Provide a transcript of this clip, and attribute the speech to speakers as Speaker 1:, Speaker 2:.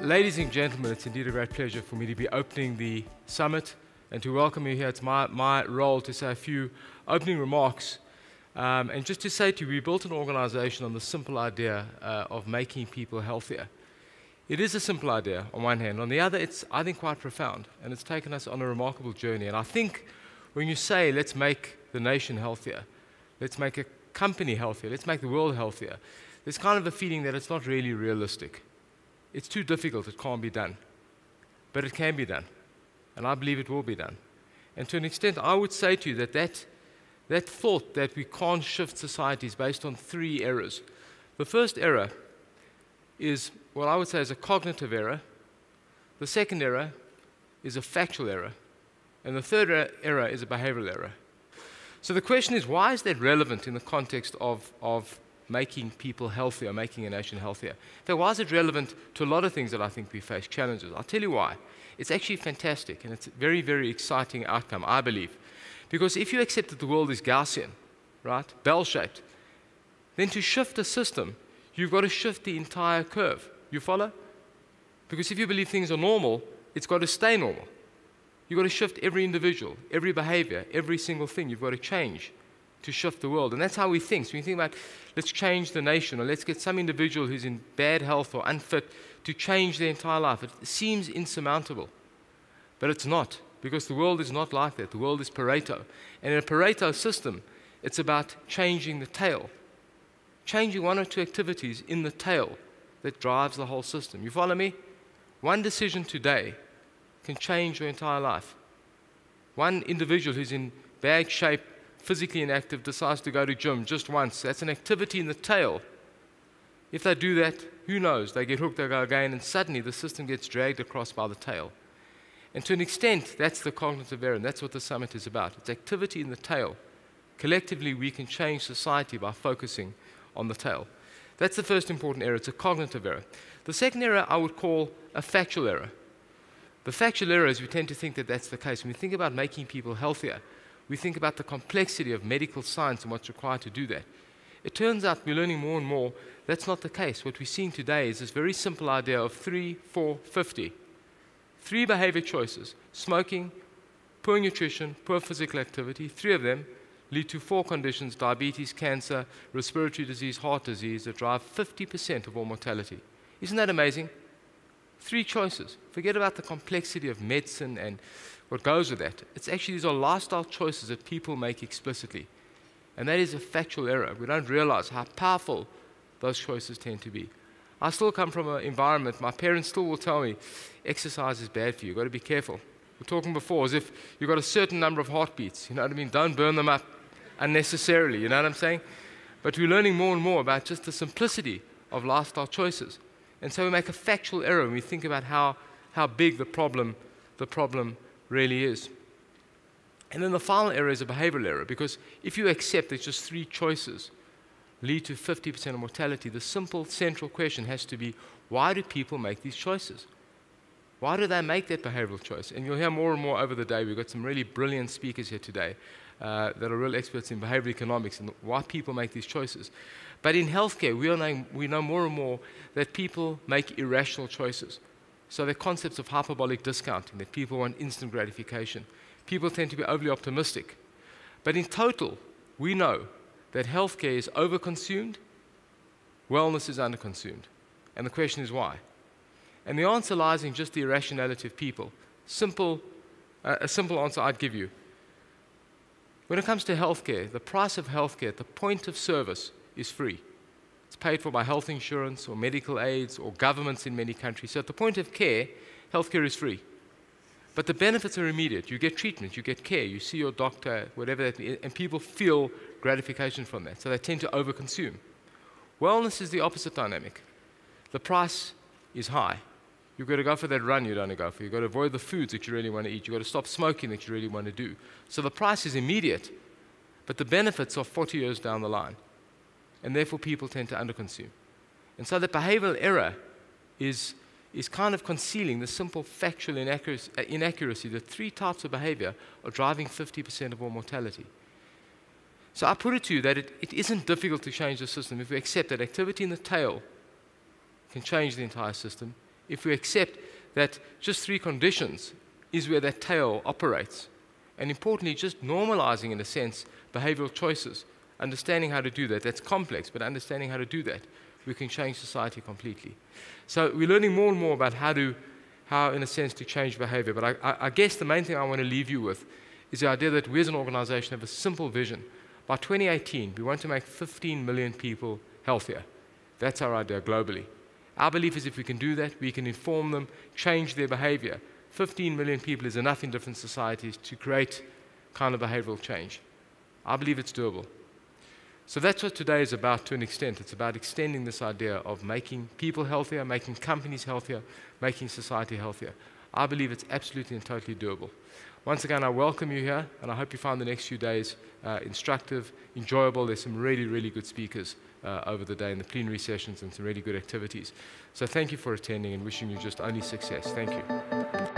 Speaker 1: Ladies and gentlemen, it's indeed a great pleasure for me to be opening the summit and to welcome you here. It's my role to say a few opening remarks and just to say to you, we built an organization on the simple idea of making people healthier. It is a simple idea on one hand. On the other, it's, I think, quite profound, and it's taken us on a remarkable journey. And I think when you say, let's make the nation healthier, let's make a company healthier, let's make the world healthier, there's kind of a feeling that it's not really realistic. It's too difficult, it can't be done. But it can be done, and I believe it will be done. And to an extent, I would say to you that thought that we can't shift society is based on three errors. The first error is what I would say is a cognitive error. The second error is a factual error. And the third error is a behavioral error. So the question is, why is that relevant in the context of making people healthier, making a nation healthier? In fact, why is it relevant to a lot of things that I think we face, challenges? I'll tell you why. It's actually fantastic, and it's a very, very exciting outcome, I believe. Because if you accept that the world is Gaussian, right, bell-shaped, then to shift a system, you've got to shift the entire curve. You follow? Because if you believe things are normal, it's got to stay normal. You've got to shift every individual, every behavior, every single thing. You've got to change to shift the world. And that's how we think. So we think about, let's change the nation, or let's get some individual who's in bad health or unfit to change their entire life. It seems insurmountable, but it's not, because the world is not like that. The world is Pareto. And in a Pareto system, it's about changing the tail, changing one or two activities in the tail that drives the whole system. You follow me? One decision today can change your entire life. One individual who's in bad shape, physically inactive, decides to go to gym just once. That's an activity in the tail. If they do that, who knows? They get hooked, they go again, and suddenly the system gets dragged across by the tail. And to an extent, that's the cognitive error, and that's what the summit is about. It's activity in the tail. Collectively, we can change society by focusing on the tail. That's the first important error. It's a cognitive error. The second error I would call a factual error. The factual error is we tend to think that that's the case. When we think about making people healthier, we think about the complexity of medical science and what's required to do that. It turns out we're learning more and more that's not the case. What we're seeing today is this very simple idea of 3, 4, 50. 3 behavior choices: smoking, poor nutrition, poor physical activity. 3 of them lead to 4 conditions: diabetes, cancer, respiratory disease, heart disease, that drive 50% of all mortality. Isn't that amazing? 3 choices. Forget about the complexity of medicine and what goes with that. It's actually, these are lifestyle choices that people make explicitly. And that is a factual error. We don't realize how powerful those choices tend to be. I still come from an environment, my parents still will tell me, exercise is bad for you, you've got to be careful. We were talking before as if you've got a certain number of heartbeats, you know what I mean? Don't burn them up unnecessarily, you know what I'm saying? But we're learning more and more about just the simplicity of lifestyle choices. And so we make a factual error when we think about how big the problem really is. And then the final error is a behavioral error, because if you accept that just 3 choices lead to 50% of mortality, the simple central question has to be, why do people make these choices? Why do they make that behavioral choice? And you'll hear more and more over the day. We've got some really brilliant speakers here today that are real experts in behavioral economics and why people make these choices. But in healthcare, we know more and more that people make irrational choices. So the concepts of hyperbolic discounting, that people want instant gratification. People tend to be overly optimistic. But in total, we know that healthcare is overconsumed, wellness is underconsumed. And the question is why? And the answer lies in just the irrationality of people. A simple answer I'd give you. When it comes to healthcare, the price of healthcare at the point of service is free. It's paid for by health insurance or medical aids or governments in many countries. So at the point of care, healthcare is free. But the benefits are immediate. You get treatment, you get care, you see your doctor, whatever that is, and people feel gratification from that. So they tend to overconsume. Wellness is the opposite dynamic. The price is high. You've got to go for that run you don't want to go for. You've got to avoid the foods that you really want to eat. You've got to stop smoking that you really want to do. So the price is immediate, but the benefits are 40 years down the line. And therefore people tend to underconsume. And so the behavioral error is kind of concealing the simple factual inaccuracy that 3 types of behavior are driving 50% of all mortality. So I put it to you that it isn't difficult to change the system if we accept that activity in the tail can change the entire system, if we accept that just 3 conditions is where that tail operates, and importantly, just normalizing, in a sense, behavioral choices, understanding how to do that. That's complex, but understanding how to do that, we can change society completely. So we're learning more and more about how, in a sense, to change behavior. But I guess the main thing I want to leave you with is the idea that we as an organization have a simple vision. By 2018, we want to make 15 million people healthier. That's our idea globally. Our belief is if we can do that, we can inform them, change their behavior. 15 million people is enough in different societies to create kind of behavioral change. I believe it's doable. So that's what today is about to an extent. It's about extending this idea of making people healthier, making companies healthier, making society healthier. I believe it's absolutely and totally doable. Once again, I welcome you here, and I hope you find the next few days instructive, enjoyable. There's some really, really good speakers over the day in the plenary sessions and some really good activities. So thank you for attending and wishing you just only success. Thank you.